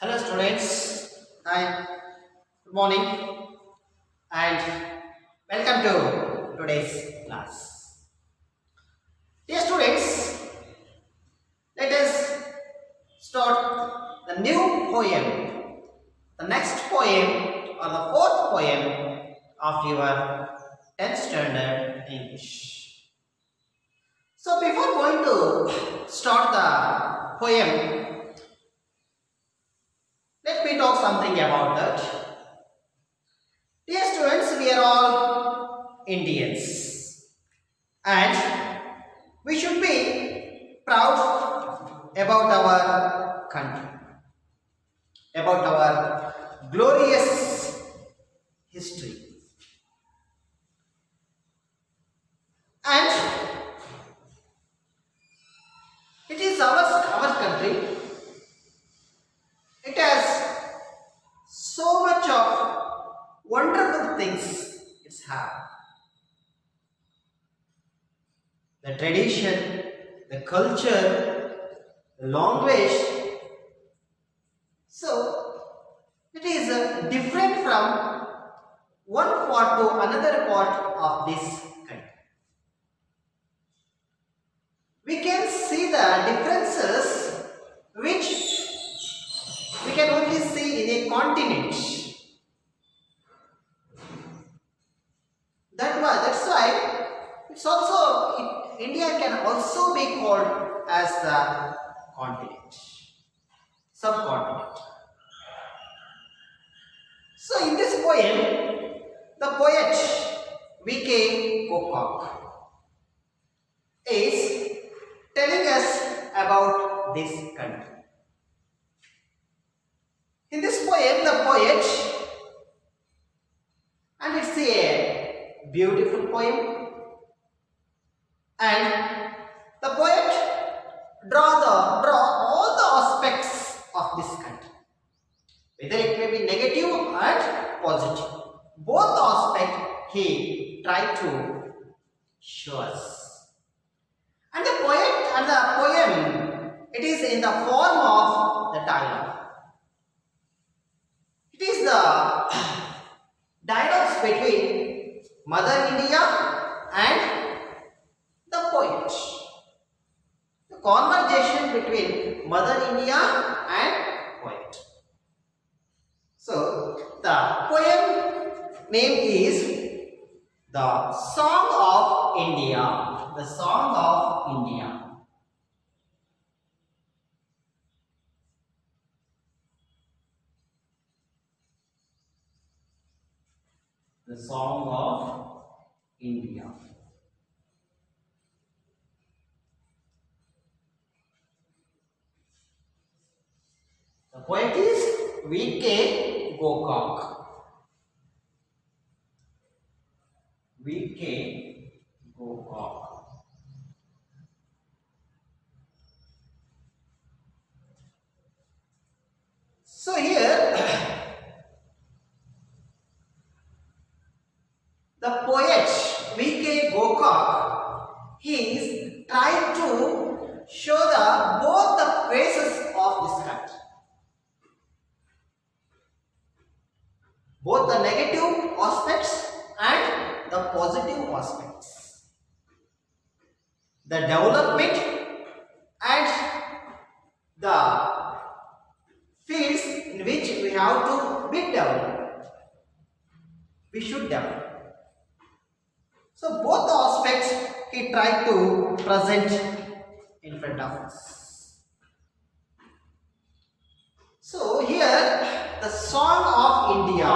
Hello students, hi, good morning and welcome to today's class. Dear students, let us start the new poem, the next poem or the fourth poem of your 10th standard English. So before going to start the poem, let me talk something about that. Dear students, we are all Indians and we should be proud about our country, about our glorious history. And it is our country. It has so much of wonderful things it's have. The tradition, the culture, the language. So it is different from one part to another part of this country. We can see the differences which we can only see in a continent. That's why it's also India can also be called as the continent, subcontinent. So in this poem, the poet V.K. Kokak is telling us about this country. In this poem, the poet, and it's a beautiful poem, and the poet draw all the aspects of this country, whether it may be negative and positive. Both the aspects he tried to show us. And the poem, it is in the form of the dialogue. It is the dialogues between Mother India and the poet. The conversation between Mother India and poet. So the poem name is The Song of India. The Song of India. The Song of India. The poet is V.K. Kokak. V.K. Kokak. So here the poet V.K. Kokak, he is trying to show both the faces of this country. Both the negative aspects and the positive aspects. The development and the fields in which we have to be developed. We should develop. So both the aspects he tried to present in front of us. So here the Song of India.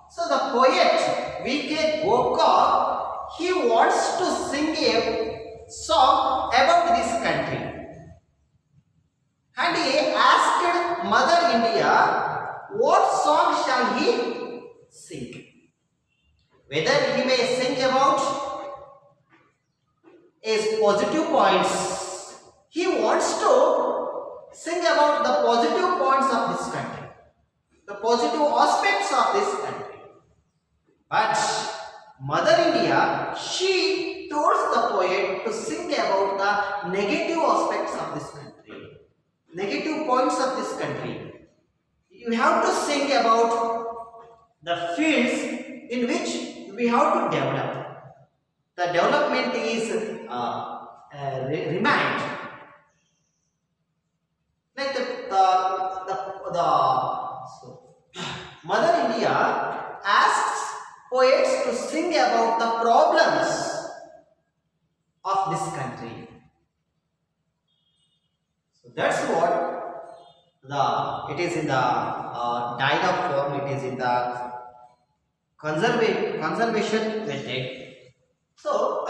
So the poet V.K. Kokak, he wants to sing a song about this country. And he asked Mother India, what song shall he sing? Whether he may sing about his positive points, he wants to sing about the positive points of this country, the positive aspects of this country. But Mother India, she told the poet to sing about the negative aspects of this country, negative points of this country. you have to think about the fields in which we have to develop. The development is remained. Like so Mother India asks poets to sing about the problems of this country. So that's what it is in the dialogue form. It is in the conservation method. So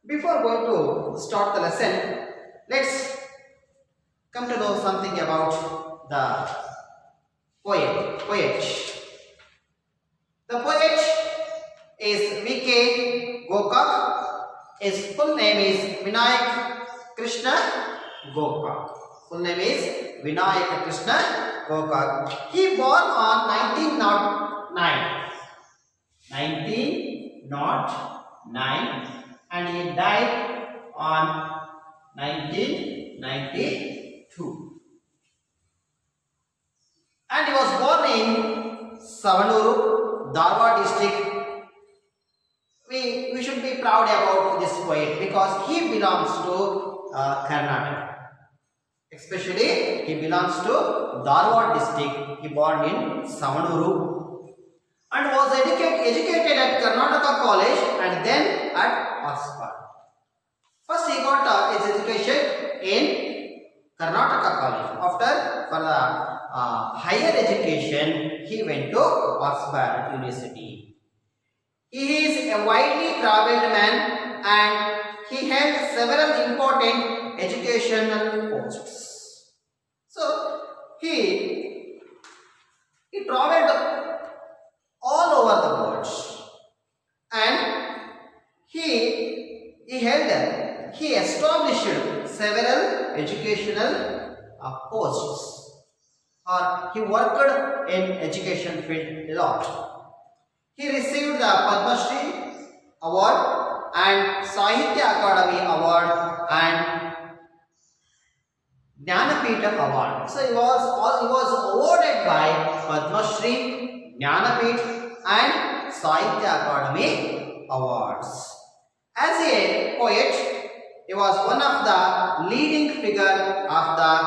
before going to start the lesson, let's come to know something about the poet. The poet is V.K. Gokak. His full name is Vinayak Krishna Gokak. Full name is Vinayak Krishna Gokak. He born on 1909. 1909 and he died on 1992. And he was born in Savanuru, Dharwad district. We should be proud about this poet because he belongs to Karnataka. Especially he belongs to Dharwad district. He born in Savanuru and was educated at Karnataka College and then at Oxford. First he got his education in Karnataka College. After for the higher education he went to Oxford University. He is a widely travelled man and he held several important educational posts. So he travelled all over the world and he established several educational posts, or he worked in education field a lot. He received the Padma Shri Award and Sahitya Akademi Award and Jnanapith Award. So he was awarded by Padma Shri, Jnanapith and Sahitya Akademi Awards. As a poet, he was one of the leading figure of the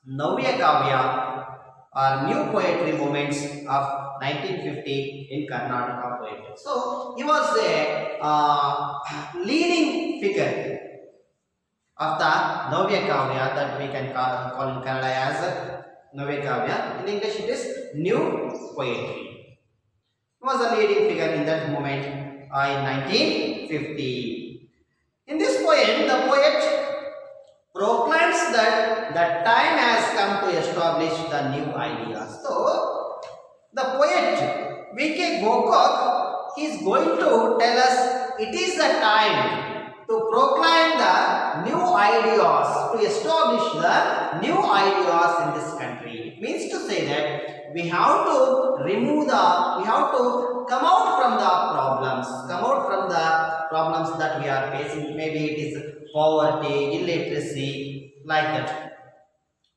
Navya Kavya or new poetry movements of 1950 in Karnataka poetry. So he was a leading figure of the Navya Kavya, that we can call in Kannada as Navya Kavya. In English it is new poetry. He was a leading figure in that movement in 1950. In this poem, the poet proclaims that the time has come to establish the new ideas. So, the poet V.K. Gokak is going to tell us it is the time to proclaim the new ideas, to establish the new ideas in this country. It means to say that we have to come out from the problems that we are facing. Maybe it is poverty, illiteracy, like that.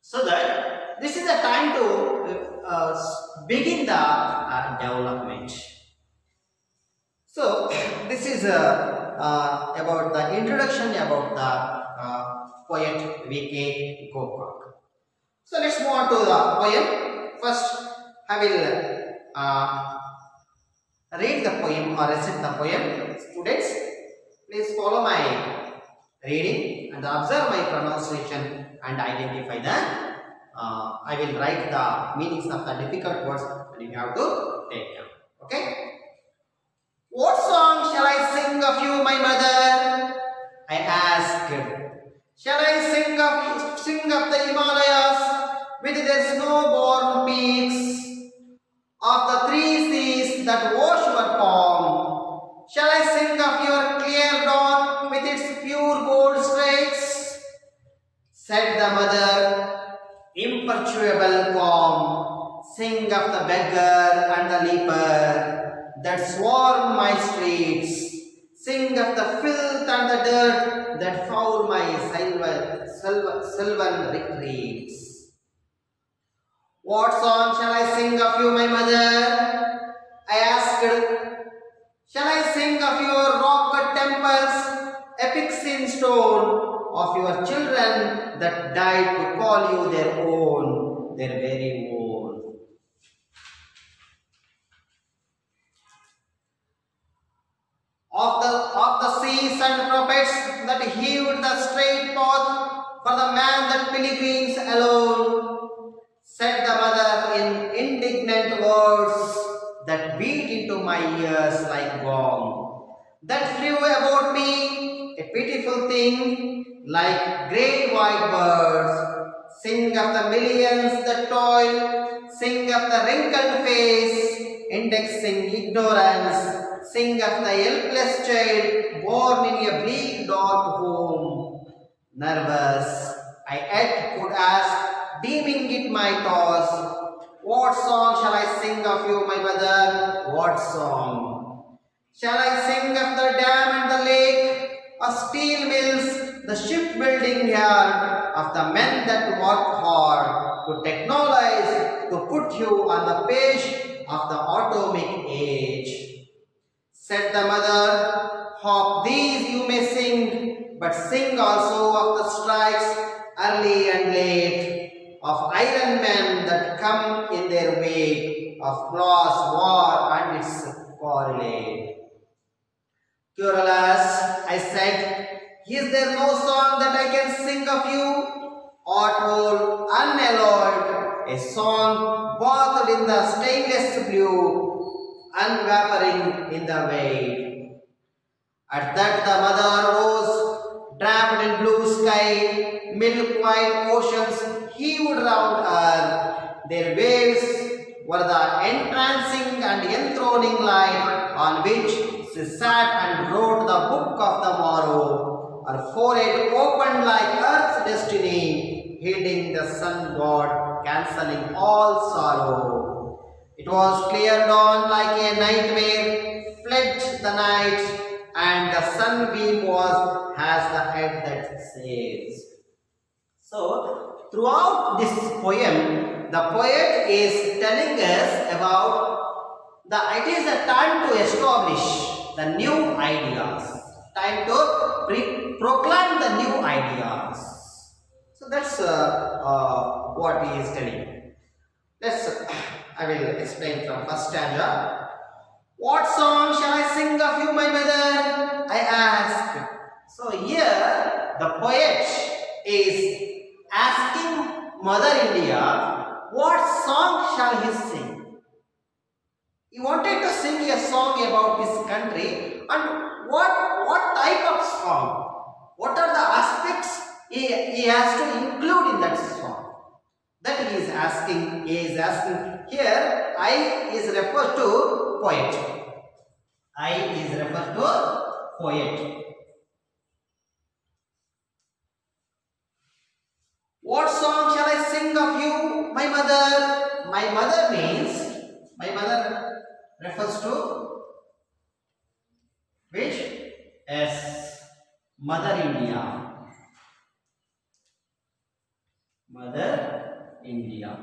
So that this is a time to begin the development. So this is about the introduction about the poet V.K. Gokak. So let's move on to the poem. First, I will read the poem or recite the poem. Students, please follow my reading and observe my pronunciation and identify the. I will write the meanings of the difficult words and you have to take them. Okay? What song shall I sing of you, my mother? I asked. Shall I sing of the Himalayas with their snow-born peaks, of the three seas that wash your palm? Shall I sing of your clear dawn with its pure gold streaks? Said the mother, imperturbable calm. Sing of the beggar and the leper that swarm my streets. Sing of the filth and the dirt that foul my sylvan retreats. What song shall I sing of you, my mother? I asked. Shall I sing of your rock-cut temples, epic sin stone, of your children that died to call you their own, their very own? Of the seas and prophets that heaved the straight path for the man that pilgrims alone, said the mother in indignant words that beat into my ears like gong, that flew about me, a pitiful thing, like great white birds. Sing of the millions that toil, sing of the wrinkled face, indexing ignorance, sing of the helpless child born in a bleak dark home. Nervous, I yet could ask, deeming it my task, what song shall I sing of you, my mother? What song? Shall I sing of the dam and the lake, of steel mills, the shipbuilding yard, of the men that work hard to technologize, to put you on the page of the atomic age? Said the mother, of these you may sing, but sing also of the strikes early and late, of iron men that come in their wake, of class war and its correlate. Querulous, I said, is there no song that I can sing of you? Autumn, unalloyed, a song bathed in the stainless blue, unwavering in the wave. At that the mother rose, draped in blue sky, milk-white oceans heaved round her. Their waves were the entrancing and enthroning light on which she sat and wrote the book of the morrow. Her forehead opened like earth's destiny, heeding the sun god, cancelling all sorrow. It was clear dawn like a nightmare, fled the night, and the sunbeam was as the head that saves. So, throughout this poem, the poet is telling us about it is a time to establish the new ideas, time to proclaim the new ideas. So that's what he is telling. I will explain from first stanza. What song shall I sing of you, my mother? I asked. So here the poet is asking Mother India, what song shall he sing? He wanted to sing a song about his country, and what type of song? What are the aspects he has to include in that song? That he is asking. He is asking here. I is referred to poet. I is referred to poet. What song shall I sing of you, my mother? My mother means, my mother refers to which? Yes, Mother India. Mother India.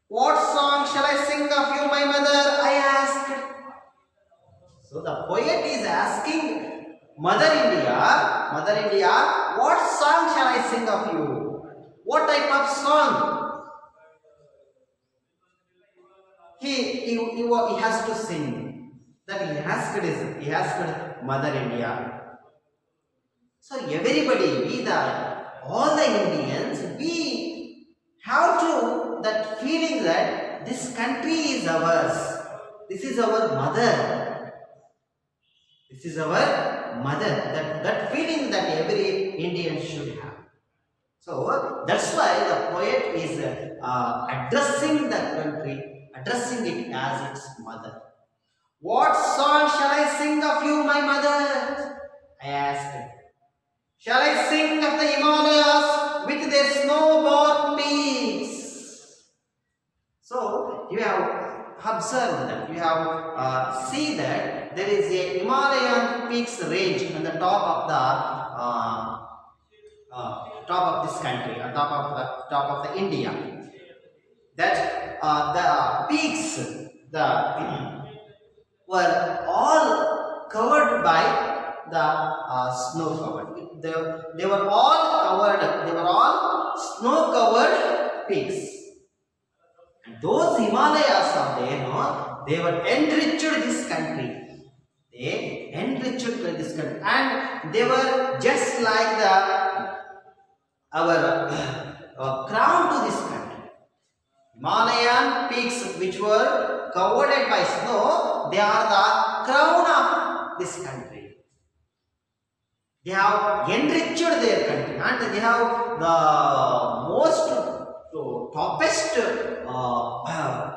What song shall I sing of you, my mother? I asked. So the poet is asking Mother India, what song shall I sing of you? What type of song? He has to sing. That he asked Mother India. So everybody, all the Indians, we have to that feeling that this country is ours. This is our mother. This is our mother. That feeling that every Indian should have. So that's why the poet is addressing the country, addressing it as its mother. What song shall I sing of you, my mother? I asked. Shall I sing of the Himalayas with their snow-born peaks? So you have observed that, you have see that there is a Himalayan peaks range on the top top of the India. That the peaks were all covered by the snow covered. They were all covered. They were all snow covered peaks. And those Himalayas are there, no? They were enriched this country. They enriched this country, and they were just like our crown to this country. Himalayan peaks which were covered by snow, they are the crown of this country. They have enriched their country, and they have the most toppest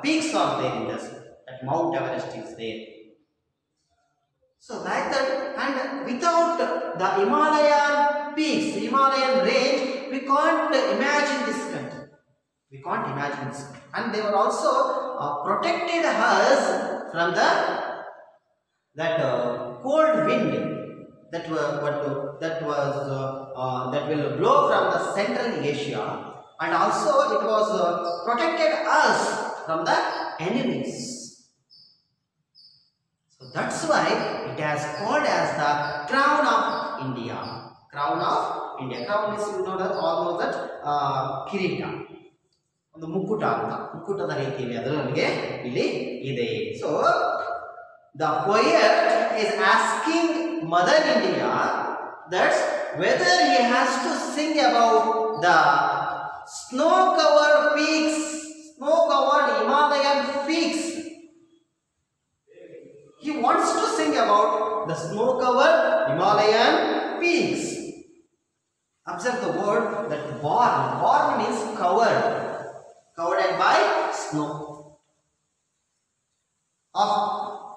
peaks are there in this. That Mount Everest is there. So like that, and without the Himalayan peaks, Himalayan range, we can't imagine this country. We can't imagine this country. And they were also protected us from that cold wind that will blow from the Central Asia, and also it was protected us from the enemies. So that's why it has called as the crown of India. Crown of India. Crown is, you know that, all know that kirita. ಒಂದು ಮುಕ್ಕುಟ ಅಂತ, ಮುಕ್ಕುಟದ ರೀತಿಯಲ್ಲಿ ಅದು ನಮಗೆ ಇಲ್ಲಿ ಇದೆ. So the poet is asking Mother India that whether he has to sing about the snow-covered peaks, snow-covered Himalayan peaks. He wants to sing about the snow-covered Himalayan peaks. Observe the word that born. Born means covered. Covered by snow.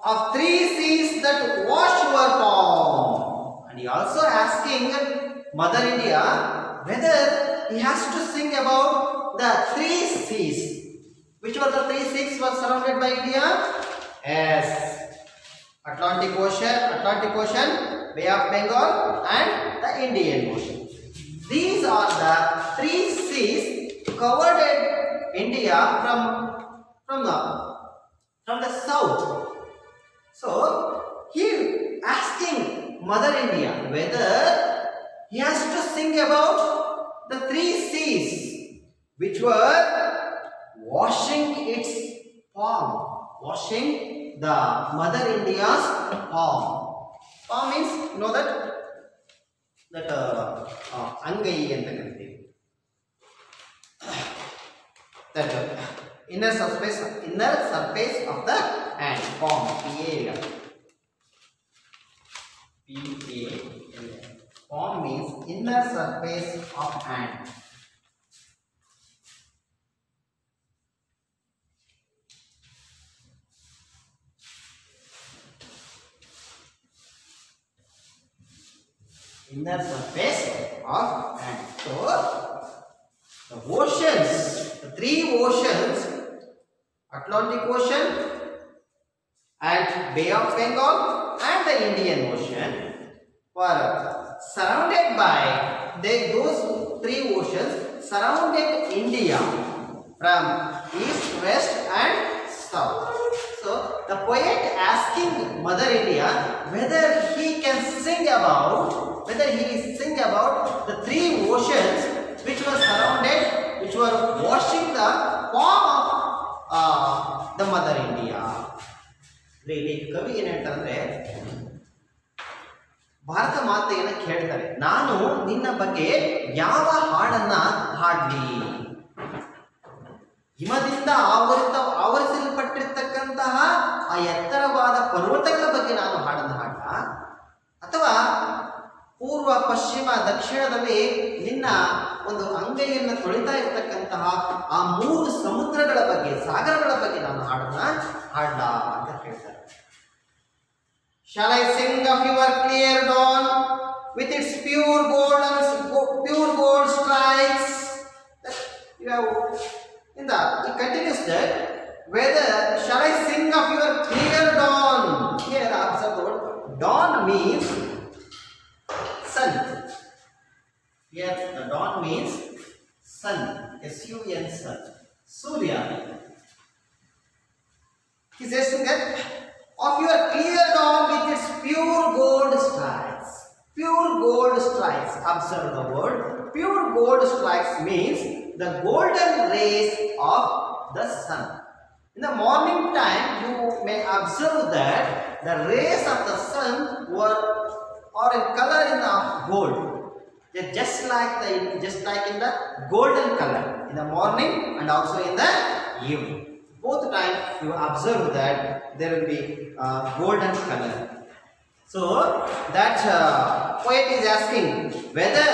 Of three seas that wash your palm. And he also asking Mother India whether he has to sing about the three seas. Which were the three seas were surrounded by India? Yes. Atlantic Ocean, Bay of Bengal, and the Indian Ocean. These are the three seas covered India from the south. So he asking Mother India whether he has to sing about the three seas which were washing its palm, washing the Mother India's palm. Palm means, you know that angai anta kariteve. That inner surface of the hand, palm, P-A-L. Palm means inner surface of hand. Inner surface of hand. So the oceans, the three oceans, Atlantic Ocean and Bay of Bengal and the Indian Ocean, were surrounded by those three oceans surrounded India from east, west and south. So the poet asking Mother India whether he can sing about the three oceans which were surrounded, which were washing the palm of the Mother India. Really, ಕವಿ ಏನು ಹೇಳ್ತಾರೆ, ಭಾರತ ಮಾತೆಯನ್ನು ಕೇಳ್ತಾರೆ, ನಾನು ನಿನ್ನ ಬಗ್ಗೆ ಯಾವ ಹಾಡನ್ನ ಹಾಡಲಿ? ಹಿಮದಿಂದ ಆವರಿಸಲ್ಪಟ್ಟಿರ್ತಕ್ಕಂತಹ ಆ ಎತ್ತರವಾದ ಪರ್ವತಗಳ ಬಗ್ಗೆ ನಾನು ಹಾಡನ್ನು ಹಾಡಲ, ಅಥವಾ ಪೂರ್ವ ಪಶ್ಚಿಮ ದಕ್ಷಿಣದಲ್ಲಿ ನಿನ್ನ ಒಂದು ಅಂಗೈಯನ್ನು ತೊಳಿತಾ ಇರತಕ್ಕಂತಹ ಆ ಮೂರು ಸಮುದ್ರಗಳ ಬಗ್ಗೆ, ಸಾಗರಗಳ ಬಗ್ಗೆ ನಾನು ಹಾಡಲ್ಲ ಅಂತ ಹೇಳ್ತಾರೆ. Shall I sing of your clear dawn with its pure gold stripes? He continues that, whether shall I sing of your clear dawn? Here observe the word dawn means sun. Here the dawn means sun, sun, sun, Surya. He says to get of your clear dawn with its pure gold stripes. Pure gold stripes. Observe the word. Pure gold stripes means the golden rays of the sun. In the morning time, you may observe that the rays of the sun are in color in the gold. They're just like in the golden color in the morning and also in the evening. Both times you observe that there will be golden color. So that poet is asking whether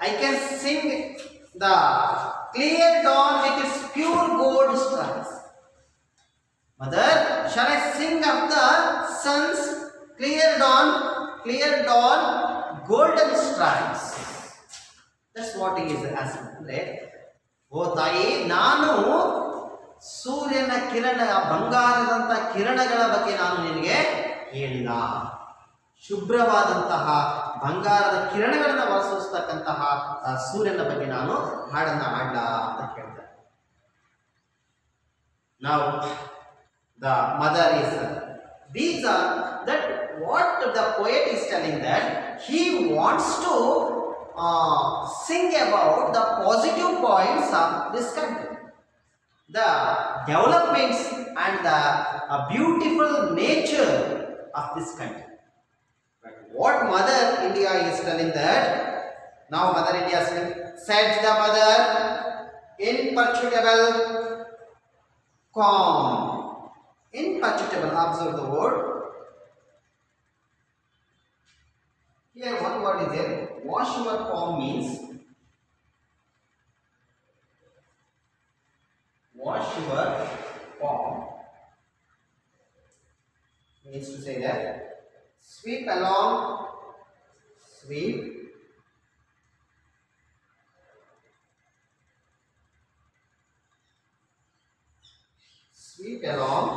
I can sing the clear dawn with its pure gold stripes. Mother, shall I sing of the sun's clear dawn, golden stripes? That's what he is asking. O Tayi, Nanu ಸೂರ್ಯನ ಕಿರಣ ಬಂಗಾರದಂತ ಕಿರಣಗಳ ಬಗ್ಗೆ ನಾನು ನಿನಗೆ ಹೇಳಿಲ್ಲ. ಶುಭ್ರವಾದಂತಹ ಬಂಗಾರದ ಕಿರಣಗಳನ್ನು ಹೊರಸೂಸ್ತಕ್ಕಂತಹ ಸೂರ್ಯನ ಬಗ್ಗೆ ನಾನು ಹಾಡನ್ನ ಹಾಡಲ ಅಂತ ಕೇಳ್ತಾರೆ. Now the mother is these are that what the poet is telling that he wants to sing about the positive points of this country, the developments and the beautiful nature of this country. But what Mother India is telling that, now Mother India said the mother, imperturbable, calm. Imperturbable, observe the word. Here one word is there, wash your palm means wash your palm means to say that sweep along, sweep along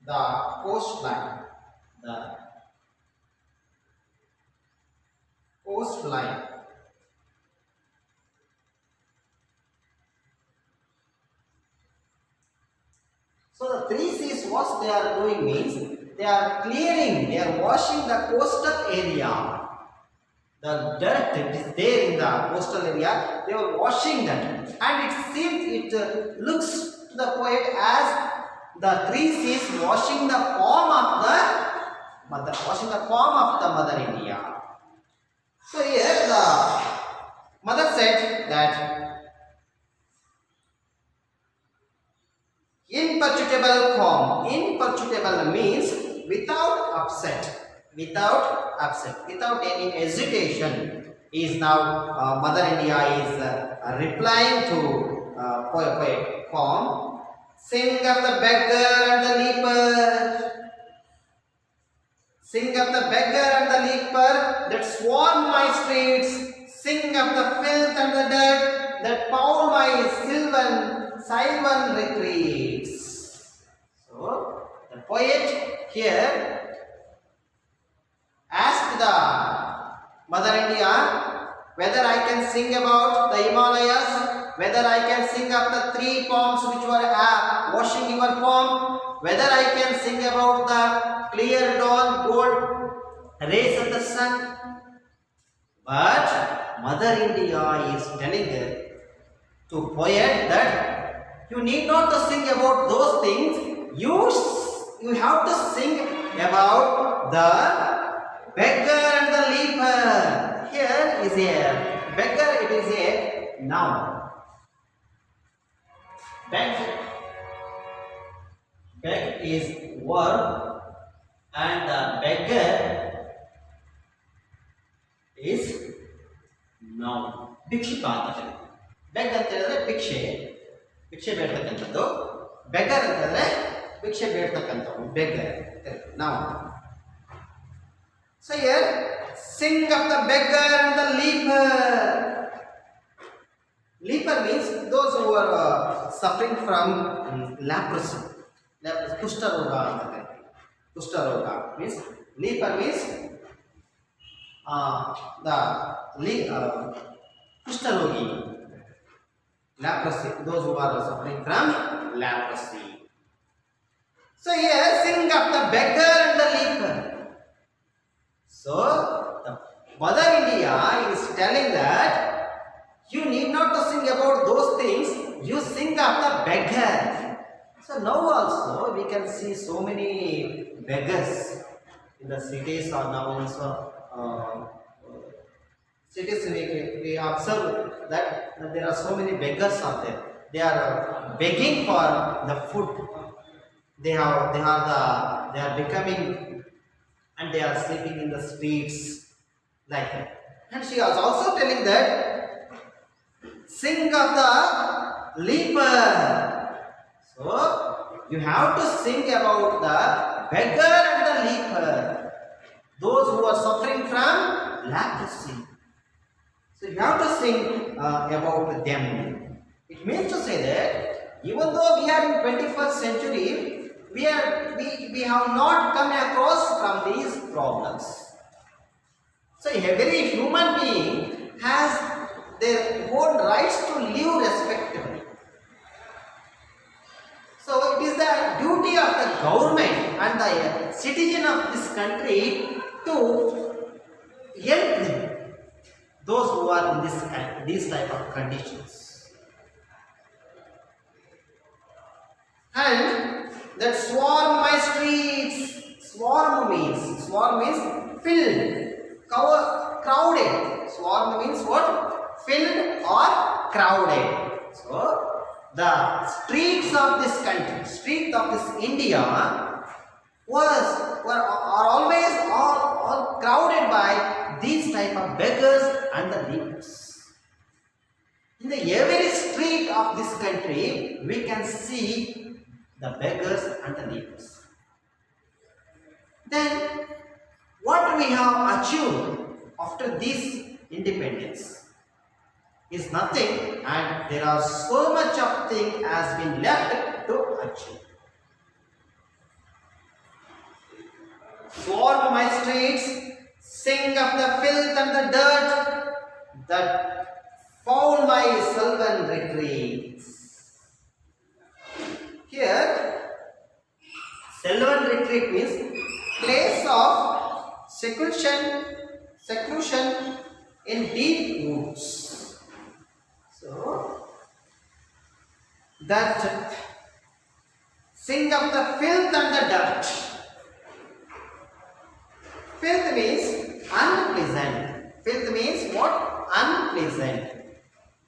the coastline, So the three C's, what they are doing means they are clearing, they are washing the coastal area. The dirt that is there in the coastal area, they are washing that, and it seems, it looks to the poet as the three C's washing the palm of the Mother India. So here the mother said that imperturbable calm. Imperturbable means without upset, without any hesitation. Is now Mother India is replying to poet calm. Sing of the beggar and the leaper. Sing of the beggar and the leaper that swarm my streets. Sing of the filth and the dirt that foul my sylvan retreats. So the poet here asked the Mother India whether I can sing about the Himalayas, whether I can sing of the three palms which were washing your palm, whether I can sing about the clear dawn gold rays of the sun. But Mother India is telling to poet that you need not to sing about those things. You have to sing about the beggar and the leaper. Here is a beggar, it is a noun. Beg is verb and the beggar is noun. ಭಿಕ್ಷುಕ ಅಂತ ಹೇಳ್ತೀವಿ. Beg ಅಂತ ಹೇಳಿದ್ರೆ ಭಿಕ್ಷೆ ಬೇಡ್ತಕ್ಕಂಥದ್ದು. Beggar ಅಂತ ಹೇಳಿದ್ರೆ ಭಿಕ್ಷೆ ಬೇಡ್ತಕ್ಕಂಥವ್ರು, beggar ನಾವು. So here, sing of the beggar and the leaper. Leaper means those who are suffering from leprosy. Kushtaroga ಅಂತ ಹೇಳ್ತೀವಿ. Kushtaroga means leaper means the ಕುಷ್ಠರೋಗಿ. Leprosy. Those who are suffering from leprosy. So here, sing of the beggar and the leper. So the Mother India is telling that you need not to sing about those things. You sing of the beggar. So now also we can see so many beggars in the cities or now also cities we observe that there are so many beggars out there. They are begging for the food. They are becoming and they are sleeping in the streets like that. And she was also telling that sing of the leper. So you have to sing about the beggar and the leper, those who are suffering from leprosy. So you have to sing about them. It means to say that even though we are in 21st century, we have not come across from these problems. So every human being has their own rights to live respectably. So it is the duty of the government and the citizen of this country to help those who are in these type of conditions. And that swarm my streets. Swarm means filled, crowded. Swarm means what? Filled or crowded. So the streets of this country, streets of this India are always all crowded by these type of beggars and the lepers. In the every street of this country, we can see the beggars and the lepers. Then, what we have achieved after this independence is nothing, and there are so much of thing has been left to achieve. Swarm my streets, sing of the filth and the dirt that foul my sylvan retreats. Here, sylvan retreat means place of seclusion in deep woods. So, that sing of the filth and the dirt. Filth means unpleasant. Filth means what? Unpleasant.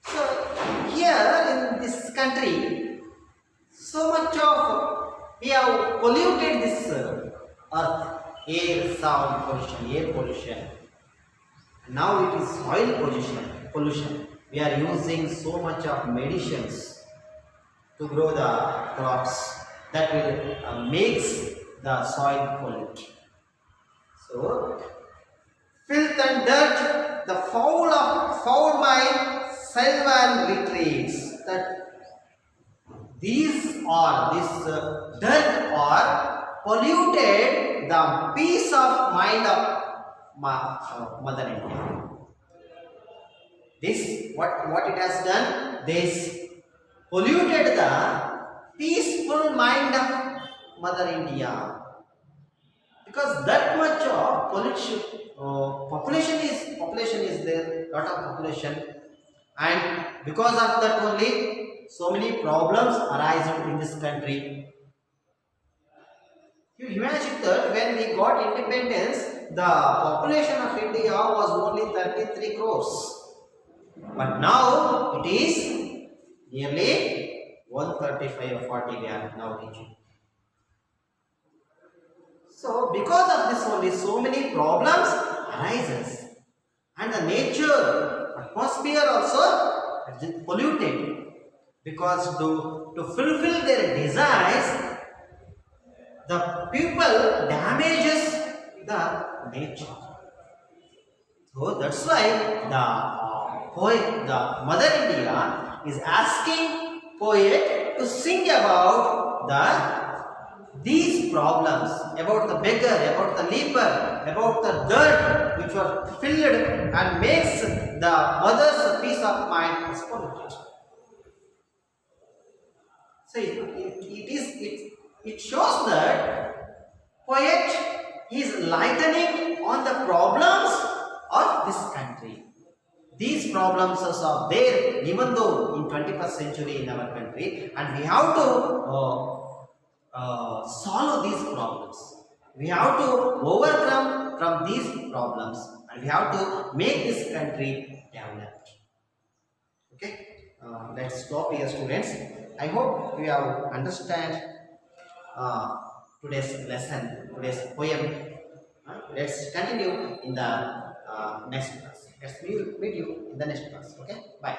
So, here in this country, so much of we have polluted this earth, air, sound pollution, air pollution. Now it is soil pollution. We are using so much of medicines to grow the crops that will makes the soil pollute. So, filth and dirt, the foul my sylvan retreats. That this dirt or polluted the peace of mind of Mother India. This what it has done? This polluted the peaceful mind of Mother India. Because that much of pollution, population is there, lot of population, and because of that only so many problems arise in this country. You imagine that when we got independence, the population of India was only 33 crores. But now it is nearly 135 or 40 we are now reaching. So because of this only so many problems arises, and the nature, atmosphere also is polluted, because to fulfill their desires, the people damages the nature. So that's why the Mother India is asking poet to sing about these problems, about the beggar, about the leper, about the dirt which was filled and makes the mother's peace of mind is polluted. So it shows that poet is lightening on the problems of this country. These problems are there even though in 21st century in our country, and we have to solve these problems. We have to overcome from these problems, and we have to make this country developed. Okay, let's stop here, students. I hope you have understand today's lesson, today's poem. Let's continue in the next class. Let's meet you in the next class. Okay, bye.